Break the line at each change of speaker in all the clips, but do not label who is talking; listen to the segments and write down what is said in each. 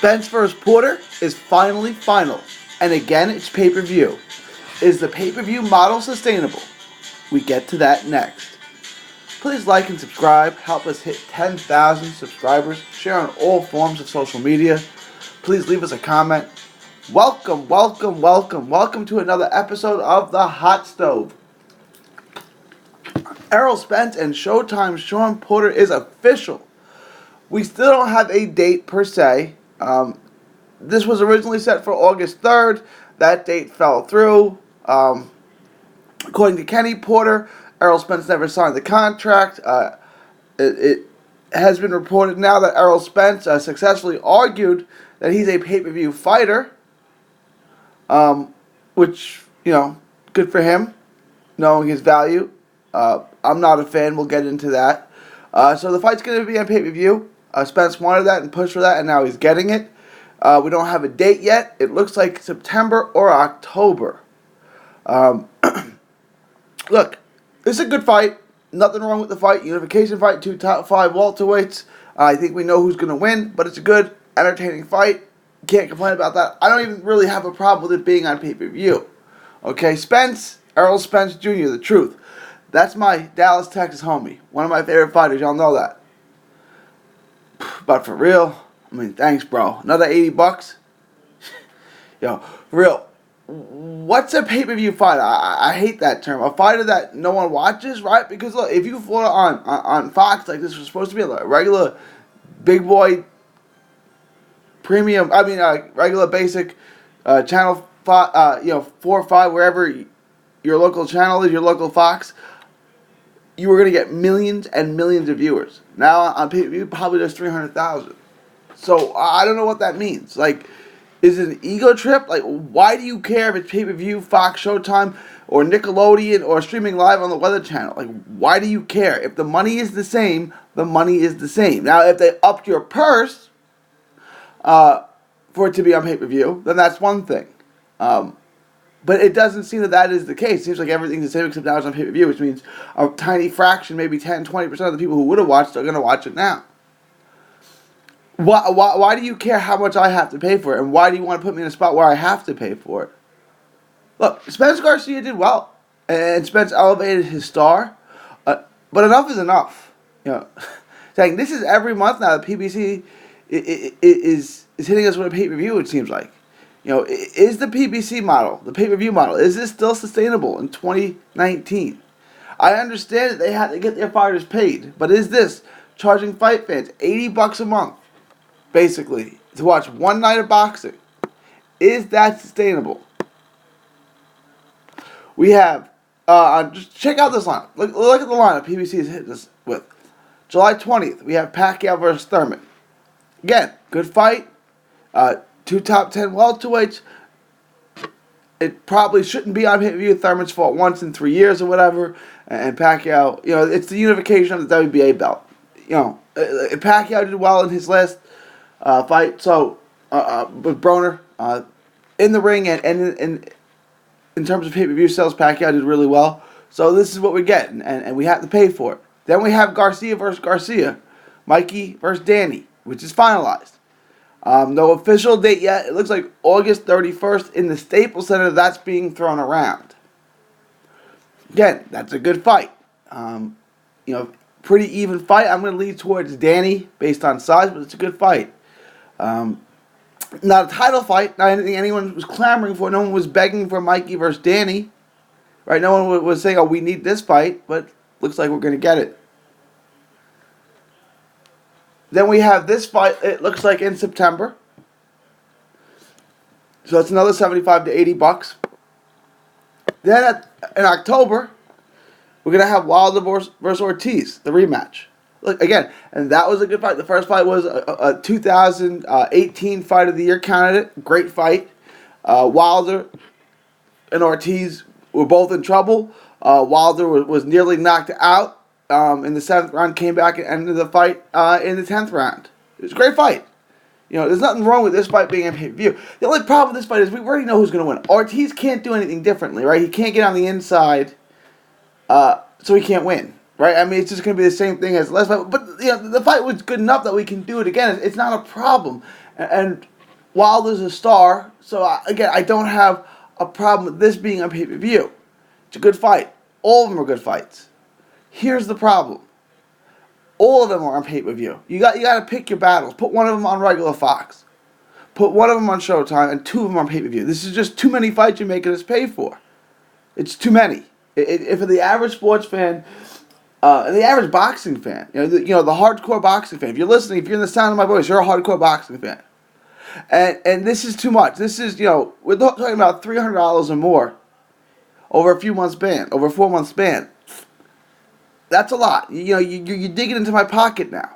Spence vs Porter is finally final, and again it's pay-per-view. Is the pay-per-view model sustainable? We get to that next. Please like and subscribe. Help us hit 10,000 subscribers. Share on all forms of social media. Please leave us a comment. Welcome to another episode of The Hot Stove. Errol Spence and Showtime's Shawn Porter is official. We still don't have a date per se. This was originally set for August 3rd. That date fell through. According to Kenny Porter, Errol Spence never signed the contract. It has been reported now that Errol Spence successfully argued that he's a pay-per-view fighter, which, good for him, knowing his value. I'm not a fan. We'll get into that. So the fight's going to be on pay-per-view. Spence wanted that and pushed for that, and now he's getting it. We don't have a date yet. It looks like September or October. Look, this is a good fight. Nothing wrong with the fight. Unification fight, 2 top 5 welterweights. I think we know who's going to win, but it's a good, entertaining fight. Can't complain about that. I don't even really have a problem with it being on pay-per-view. Okay, Spence, Errol Spence Jr., the truth. That's my Dallas, Texas homie. One of my favorite fighters. Y'all know that. But for real, thanks, bro. Another $80. Yo, for real. What's a pay-per-view fighter? I hate that term. A fighter that no one watches, right? Because look, if you fought on Fox like this was supposed to be a regular big boy premium, regular basic channel 5, 4 or 5, wherever your local channel is, your local Fox, you were going to get millions and millions of viewers. Now on pay-per-view, probably just 300,000. So I don't know what that means. Like, is it an ego trip? Like, why do you care if it's pay-per-view, Fox, Showtime, or Nickelodeon, or streaming live on the Weather Channel? Like, why do you care? If the money is the same, the money is the same. Now, if they upped your purse for it to be on pay-per-view, then that's one thing. But it doesn't seem that is the case. It seems like everything's the same except now it's on pay-per-view, which means a tiny fraction, maybe 10, 20% of the people who would have watched are going to watch it now. Why do you care how much I have to pay for it? And why do you want to put me in a spot where I have to pay for it? Look, Spence Garcia did well. And Spence elevated his star. But enough is enough. Saying this is every month now that PBC is hitting us with a pay-per-view, it seems like. Is the PBC model, the pay-per-view model, is this still sustainable in 2019? I understand that they had to get their fighters paid, but is this charging fight fans $80 a month, basically, to watch one night of boxing? Is that sustainable? We have, just check out this lineup. Look at the lineup PBC is hitting us with. July 20th, we have Pacquiao versus Thurman. Again, good fight. 2 top 10 welterweights. It probably shouldn't be on pay-per-view. Thurman's fought once in 3 years or whatever. And Pacquiao, it's the unification of the WBA belt. Pacquiao did well in his last fight. So, with Broner, in the ring and in terms of pay-per-view sales, Pacquiao did really well. So this is what we get, and we have to pay for it. Then we have Garcia versus Garcia. Mikey versus Danny, which is finalized. No official date yet. It looks like August 31st in the Staples Center. That's being thrown around. Again, that's a good fight. Pretty even fight. I'm going to lean towards Danny based on size, but it's a good fight. Not a title fight. Not anything anyone was clamoring for. No one was begging for Mikey versus Danny. Right? No one was saying, oh, we need this fight, but looks like we're going to get it. Then we have this fight, it looks like in September. So that's another $75 to $80. Then in October, we're going to have Wilder versus Ortiz, the rematch. Look, again, and that was a good fight. The first fight was a 2018 Fight of the Year candidate. Great fight. Wilder and Ortiz were both in trouble. Wilder was nearly knocked out. In the 7th round, came back and ended the fight in the 10th round. It was a great fight. There's nothing wrong with this fight being on pay-per-view. The only problem with this fight is we already know who's going to win. Ortiz can't do anything differently, right? He can't get on the inside, so he can't win, right? It's just going to be the same thing as the last fight. But the fight was good enough that we can do it again. It's not a problem. And Wilder's a star, so again, I don't have a problem with this being on pay-per-view. It's a good fight. All of them are good fights. Here's the problem. All of them are on pay-per-view. You got to pick your battles. Put one of them on regular Fox. Put one of them on Showtime and two of them on pay-per-view. This is just too many fights you're making us pay for. It's too many. If for the average sports fan, the average boxing fan, the hardcore boxing fan, if you're listening, if you're in the sound of my voice, you're a hardcore boxing fan. And this is too much. This is, we're talking about $300 or more over a few months span, over a 4-month span. That's a lot. You're digging into my pocket now,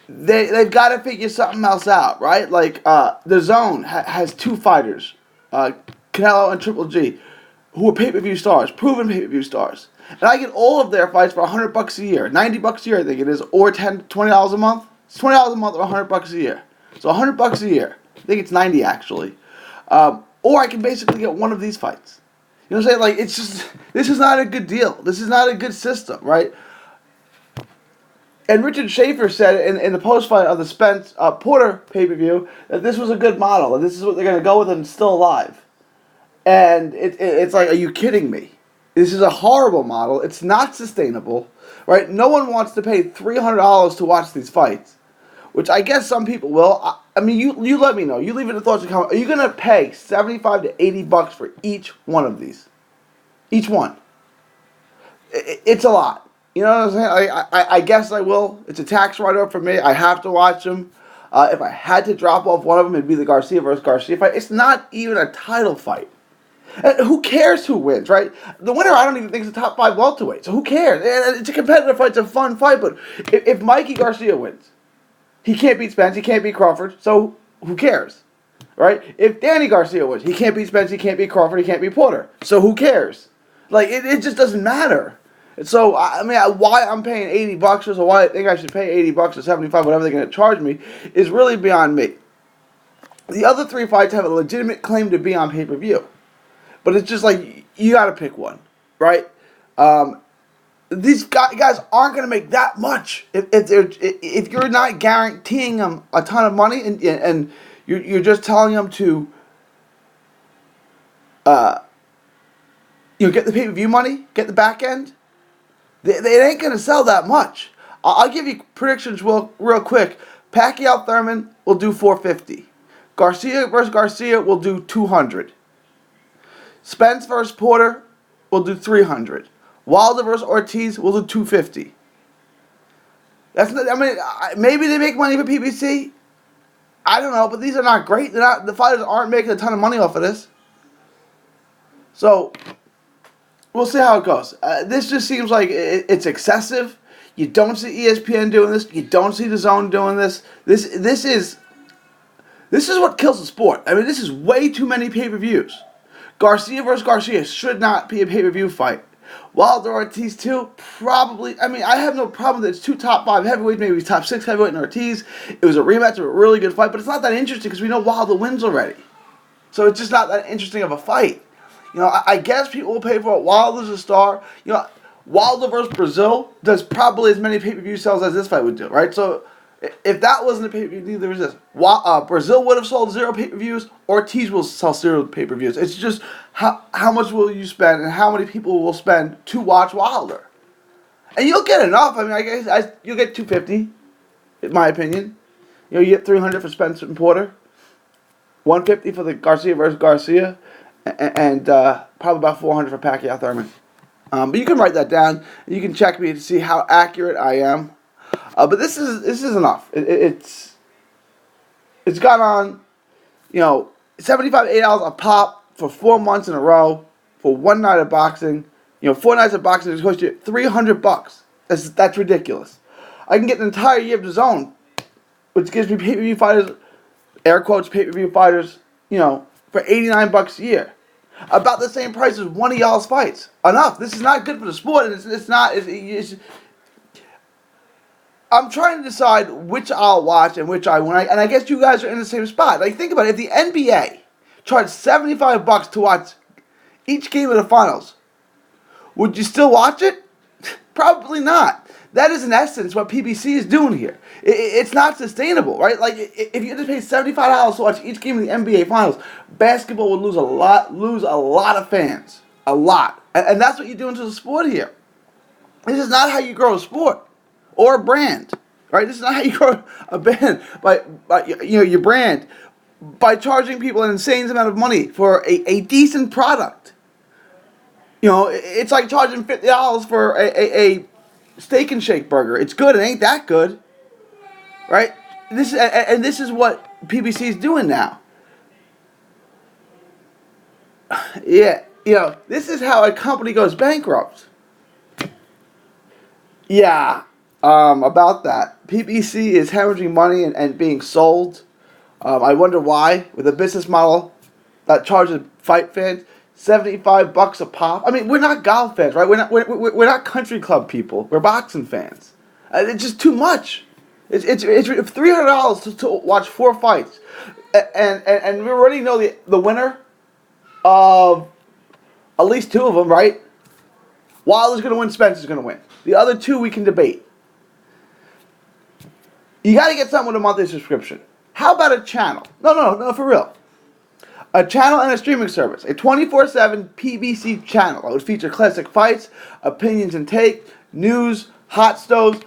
They've got to figure something else out, right? Like, the Zone has two fighters, Canelo and Triple G, who are pay-per-view stars, proven pay-per-view stars. And I get all of their fights for $100 a year, $90 a year, I think it is, or $20 a month. It's $20 a month or $100 a year. So $100 a year. I think it's 90 actually. Or I can basically get one of these fights. You know what I'm saying? Like, it's just, this is not a good deal. This is not a good system, right? And Richard Schaefer said in the post-fight of the Spence Porter pay-per-view that this was a good model, and this is what they're going to go with and still alive. And it's like, are you kidding me? This is a horrible model. It's not sustainable, right? No one wants to pay $300 to watch these fights, which I guess some people will. I mean, you let me know. You leave it in the thoughts and comments. Are you going to pay $75 to $80 for each one of these? Each one. It's a lot. You know what I'm saying? I guess I will. It's a tax write-off for me. I have to watch them. If I had to drop off one of them, it'd be the Garcia versus Garcia fight. It's not even a title fight. And who cares who wins, right? The winner, I don't even think is the top 5 welterweight. So who cares? And it's a competitive fight. It's a fun fight. But if Mikey Garcia wins, he can't beat Spence. He can't beat Crawford. So who cares, right? If Danny Garcia wins, he can't beat Spence. He can't beat Crawford. He can't beat Porter. So who cares? Like, it just doesn't matter. And so, I mean, why I'm paying $80 or why I think I should pay $80 or $75, whatever they're going to charge me, is really beyond me. The other 3 fights have a legitimate claim to be on pay-per-view. But it's just like, you got to pick one, right? These guys aren't going to make that much if you're not guaranteeing them a ton of money and you're just telling them to get the pay-per-view money, get the back end. They ain't going to sell that much. I'll give you predictions real quick. Pacquiao Thurman will do $450. Garcia versus Garcia will do $200. Spence versus Porter will do $300. Wilder versus Ortiz will do $250. That's not, I mean, maybe they make money for PBC. I don't know, but these are not great. The fighters aren't making a ton of money off of this. So we'll see how it goes. This just seems like it's excessive. You don't see ESPN doing this. You don't see the Zone doing this. This is what kills the sport. I mean, this is way too many pay-per-views. Garcia versus Garcia should not be a pay-per-view fight. Wilder Ortiz too, probably. I mean, I have no problem that it's 2 top 5 heavyweights, maybe top 6 heavyweight in Ortiz. It was a rematch of a really good fight, but it's not that interesting because we know Wilder wins already. So it's just not that interesting of a fight. I guess people will pay for it. Wilder's a star. Wilder versus Brazil does probably as many pay-per-view sales as this fight would do, right? So if that wasn't a pay-per-view, neither is this. Brazil would have sold 0 pay-per-views. Ortiz will sell 0 pay-per-views. It's just how much will you spend and how many people will spend to watch Wilder. And you'll get enough. I mean, I guess you'll get $250, in my opinion. You get $300 for Spence and Porter, $150 for the Garcia versus Garcia, and probably about $400 for Pacquiao Thurman. But you can write that down. And you can check me to see how accurate I am. But this is enough. It's gone on, $75, $80 a pop for 4 months in a row for one night of boxing. 4 nights of boxing is cost you $300. That's ridiculous. I can get an entire year of the Zone, which gives me pay-per-view fighters, air quotes pay-per-view fighters, for $89 a year. About the same price as one of y'all's fights. Enough. This is not good for the sport, and it's not. I'm trying to decide which I'll watch and which I won't. And I guess you guys are in the same spot. Like, think about it. If the NBA charged $75 to watch each game of the finals, would you still watch it? Probably not. That is in essence what PBC is doing here. It's not sustainable, right? Like if you had to pay $75 to watch each game of the NBA Finals, basketball would lose a lot of fans, a lot, and that's what you're doing to the sport here. This is not how you grow a sport or a brand, right? This is not how you grow a band by your brand by charging people an insane amount of money for a decent product. It's like charging $50 for a steak and shake burger. It's good. It ain't that good, right? This is what PBC is doing now. Yeah, this is how a company goes bankrupt. Yeah, about that. PBC is hemorrhaging money and being sold. I wonder why, with a business model that charges fight fans $75 a pop. I mean, we're not golf fans, right? We're not country club people. We're boxing fans. It's just too much. It's $300 to watch 4 fights, and we already know the winner of at least 2 of them, right? Wilder's going to win. Spence is going to win. The other 2 we can debate. You got to get something with a monthly subscription. How about a channel? No, for real. A channel and a streaming service. A 24/7 PBC channel that would feature classic fights, opinions and take, news, hot stoves.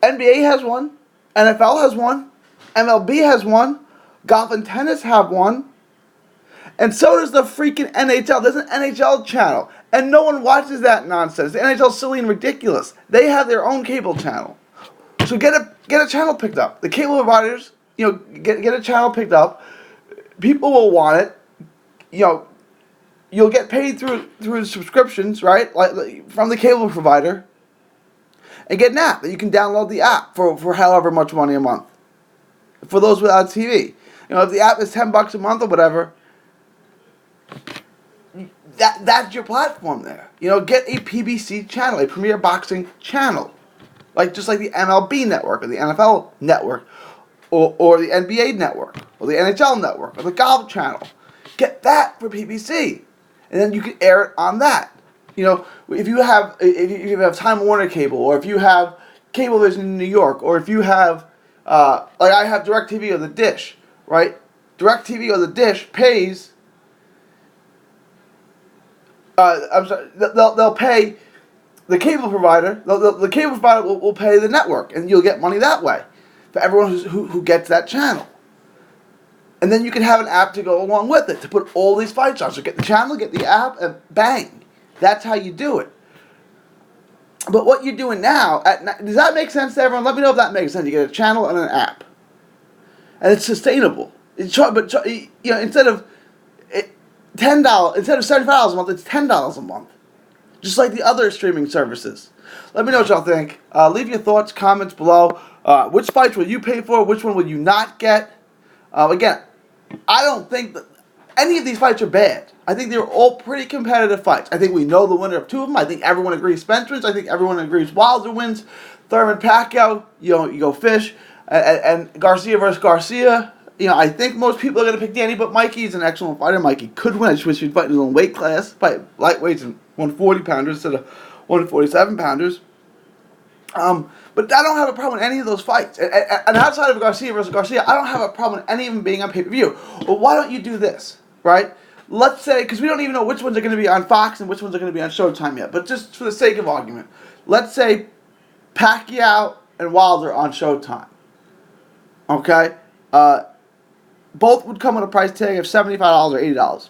NBA has one. NFL has one. MLB has one. Golf and tennis have one. And so does the freaking NHL. There's an NHL channel. And no one watches that nonsense. The NHL's silly and ridiculous. They have their own cable channel. So get a channel picked up. The cable providers, get a channel picked up. People will want it. You'll get paid through subscriptions, right? Like from the cable provider. And get an app that you can download the app for however much money a month. For those without TV. If the app is $10 a month or whatever, that's your platform there. Get a PBC channel, a Premier Boxing channel. Just like the MLB network or the NFL network or the NBA network or the NHL network or the golf channel. Get that for PBC. And then you can air it on that. If you have Time Warner cable, or if you have Cablevision in New York, or if you have like I have DirecTV or the Dish, right? DirecTV or the Dish pays I'm sorry, they'll pay the cable provider. The cable provider will pay the network, and you'll get money that way for everyone who gets that channel. And then you can have an app to go along with it to put all these fights on. So get the channel, get the app, and bang. That's how you do it. But what you're doing now, does that make sense to everyone? Let me know if that makes sense. You get a channel and an app. And it's sustainable. Instead of $10, instead of $75 a month, it's $10 a month. Just like the other streaming services. Let me know what y'all think. Leave your thoughts, comments below. Which fights will you pay for? Which one will you not get? Again, I don't think that any of these fights are bad. I think they're all pretty competitive fights. I think we know the winner of 2 of them. I think everyone agrees Spence wins. I think everyone agrees Wilder wins. Thurman Pacquiao, you go fish. And Garcia versus Garcia. I think most people are going to pick Danny, but Mikey's an excellent fighter. Mikey could win. I just wish he'd fight in his own weight class. Fight lightweights and 140-pounders instead of 147-pounders. But I don't have a problem with any of those fights. And outside of Garcia versus Garcia, I don't have a problem with any of them being on pay-per-view. Well, why don't you do this, right? Let's say, because we don't even know which ones are going to be on Fox and which ones are going to be on Showtime yet. But just for the sake of argument, let's say Pacquiao and Wilder on Showtime. Okay? Both would come with a price tag of $75 or $80.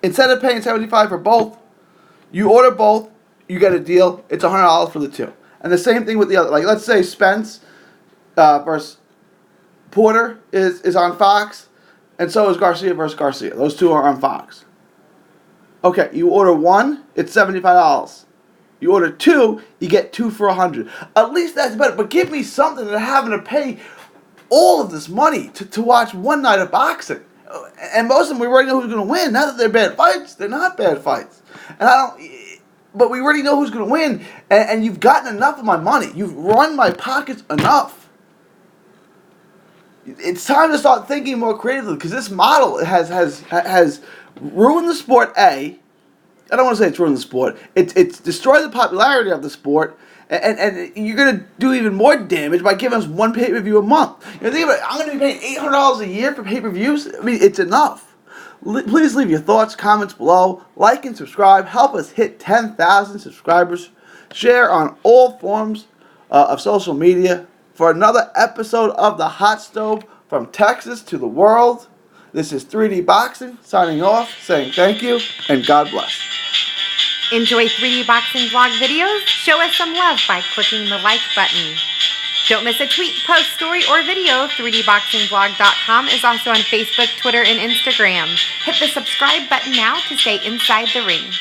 Instead of paying $75 for both, you order both, you get a deal. It's $100 for the 2. And the same thing with the other. Like, let's say Spence versus Porter is on Fox, and so is Garcia versus Garcia. Those 2 are on Fox. Okay, you order 1, it's $75. You order 2, you get 2 for $100. At least that's better. But give me something than having to pay all of this money to watch one night of boxing. And most of them, we already know who's going to win. Not that they're bad fights. They're not bad fights. But we already know who's going to win. And you've gotten enough of my money. You've run my pockets enough. It's time to start thinking more creatively, because this model has ruined the sport, A, I don't want to say it's ruined the sport. It's destroyed the popularity of the sport, and you're gonna do even more damage by giving us one pay-per-view a month. Think about it. I'm gonna be paying $800 a year for pay-per-views. I mean, it's enough. Please leave your thoughts, comments below. Like and subscribe. Help us hit 10,000 subscribers. Share on all forms of social media for another episode of The Hot Stove from Texas to the world. This is 3D Boxing signing off, saying thank you and God bless.
Enjoy 3D Boxing vlog videos? Show us some love by clicking the like button. Don't miss a tweet, post, story, or video. 3dboxingvlog.com is also on Facebook, Twitter, and Instagram. Hit the subscribe button now to stay inside the ring.